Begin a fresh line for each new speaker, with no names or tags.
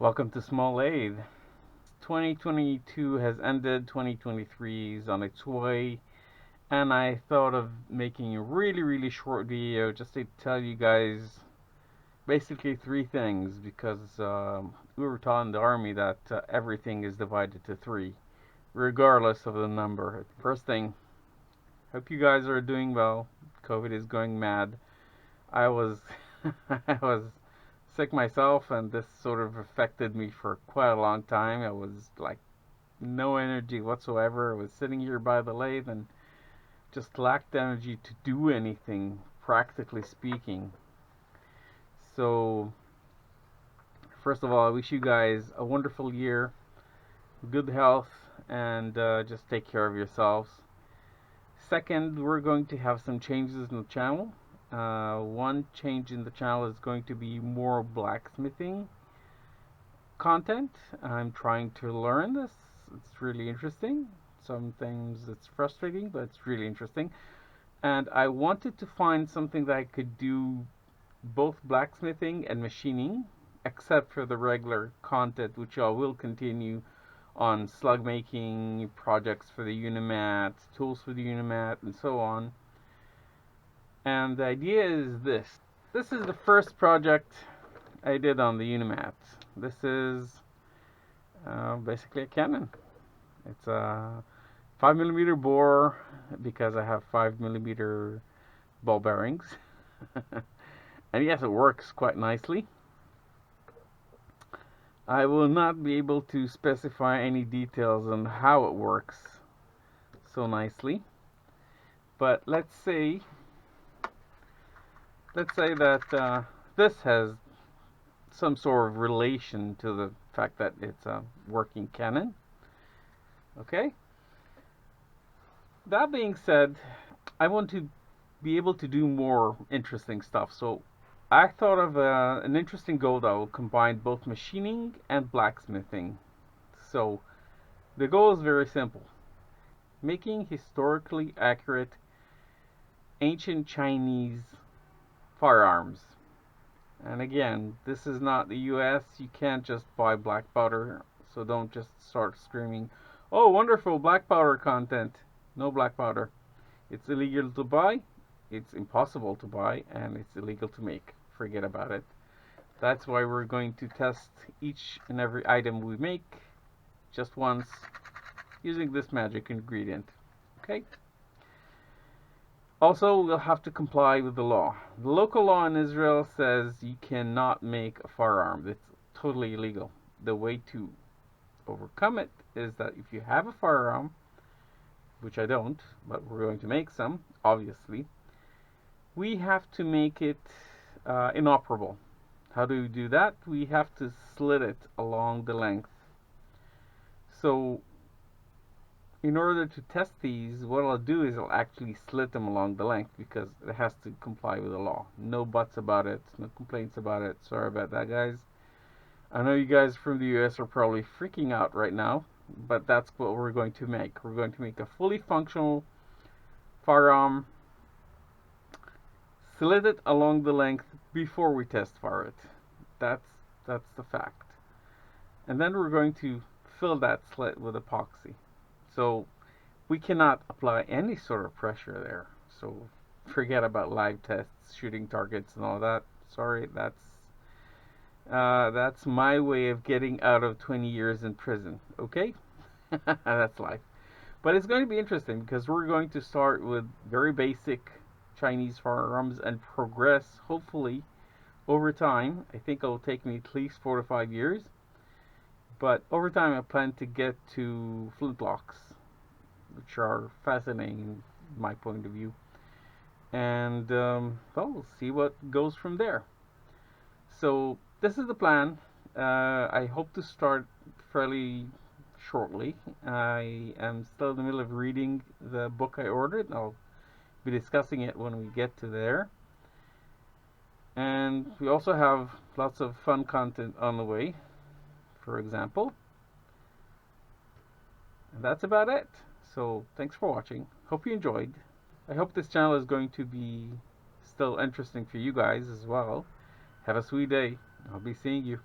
Welcome to Small Aid. 2022 has ended, 2023 is on its way, and I thought of making a really short video just to tell you guys basically three things because we were taught in the army that everything is divided to three, regardless of the number. First thing, hope you guys are doing well. COVID is going mad. I was I was sick myself, and this sort of affected me for quite a long time. I was like no energy whatsoever. I was sitting here by the lathe and just lacked energy to do anything, practically speaking. So, first of all, I wish you guys a wonderful year, good health, and just take care of yourselves. Second, we're going to have some changes in the channel. One change in the channel is going to be more blacksmithing content. I'm trying to learn this. It's really interesting. Sometimes it's frustrating, but it's really interesting. And I wanted to find something that I could do both blacksmithing and machining, except for the regular content, which I will continue on slug making, projects for the Unimat, tools for the Unimat, and so on. And the idea is this. This is the first project I did on the Unimat. This is basically a cannon. It's a 5mm bore because I have 5mm ball bearings. And yes, it works quite nicely. I will not be able to specify any details on how it works so nicely. But let's say that this has some sort of relation to the fact that it's a working cannon. Okay? That being said, I want to be able to do more interesting stuff. So I thought of an interesting goal that will combine both machining and blacksmithing. So the goal is very simple. Making historically accurate ancient Chinese firearms. And again, this is not the US. You can't just buy black powder. So don't just start screaming, oh, wonderful black powder content. No black powder. It's illegal to buy, it's impossible to buy, and it's illegal to make. Forget about it. That's why we're going to test each and every item we make just once using this magic ingredient. Okay? Also, we'll have to comply with the law. The local law in Israel says you cannot make a firearm. It's totally illegal. The way to overcome it is that if you have a firearm, which I don't, but we're going to make some, obviously, we have to make it inoperable. How do we do that? We have to slit it along the length. So in order to test these, what I'll do is I'll actually slit them along the length because it has to comply with the law. No buts about it, no complaints about it. Sorry about that, guys. I know you guys from the US are probably freaking out right now, but that's what we're going to make. We're going to make a fully functional firearm, slit it along the length before we test fire it. That's the fact. And then we're going to fill that slit with epoxy. So we cannot apply any sort of pressure there. So forget about live tests, shooting targets, and all that. Sorry, that's my way of getting out of 20 years in prison. Okay, that's life. But it's going to be interesting because we're going to start with very basic Chinese firearms and progress, hopefully, over time. I think it'll take me at least 4 to 5 years. But over time, I plan to get to flintlocks, which are fascinating in my point of view. And, well, we'll see what goes from there. So, this is the plan. I hope to start fairly shortly. I am still in the middle of reading the book I ordered. I'll be discussing it when we get to there. And we also have lots of fun content on the way, for example. And that's about it. So thanks for watching. Hope you enjoyed. I hope this channel is going to be still interesting for you guys as well. Have a sweet day. I'll be seeing you.